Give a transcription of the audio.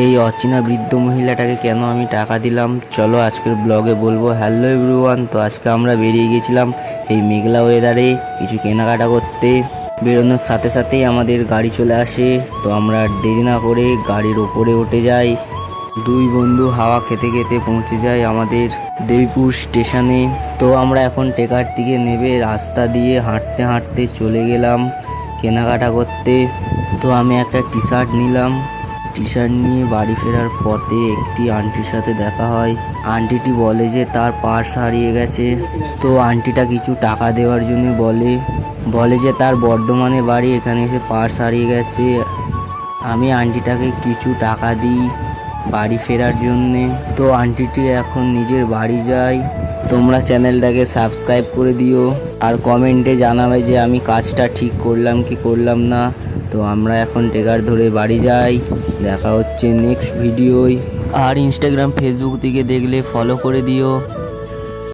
এই অচেনা বৃদ্ধ মহিলাটাকে কেন আমি টাকা দিলাম চলো আজকের ব্লগে বলবো। হ্যালো এভরিওয়ান, তো আজকে আমরা বেরিয়ে গেছিলাম এই মেঘলা ওয়েদারে কিছু কেনাকাটা করতে। বেরোনোর সাথে সাথেই আমাদের গাড়ি চলে আসে, তো আমরা দেরি না করে গাড়ির ওপরে উঠে যাই। দুই বন্ধু হাওয়া খেতে খেতে পৌঁছে যায় আমাদের দেবীপুর স্টেশনে। তো আমরা এখন টেকার দিকে নেবে রাস্তা দিয়ে হাঁটতে হাঁটতে চলে গেলাম কেনাকাটা করতে। তো আমি একটা টি শার্ট নিলাম। টি শার্ট নিয়ে বাড়ি ফেরার পথে একটি আন্টির সাথে দেখা হয়। আন্টিটি বলে যে তার পার্স হারিয়ে গেছে। তো আন্টিটা কিছু টাকা দেওয়ার জন্য বলে যে তার বর্ধমানে বাড়ি, এখানে এসে পার্স হারিয়ে গেছে। আমি আন্টিটাকে কিছু টাকা দিই বাড়ি ফেরার জন্যে। তো আন্টিটি এখন নিজের বাড়ি যায়। তোমরা চ্যানেলটাকে সাবস্ক্রাইব করে দিও আর কমেন্টে জানাবে যে আমি কাজটা ঠিক করলাম কি করলাম না। তো আমরা এখন টেকার ধরে বাড়ি যাই। দেখা হচ্ছে নেক্সট ভিডিওয়। আর ইনস্টাগ্রাম ফেসবুক থেকে দেখলে ফলো করে দিও।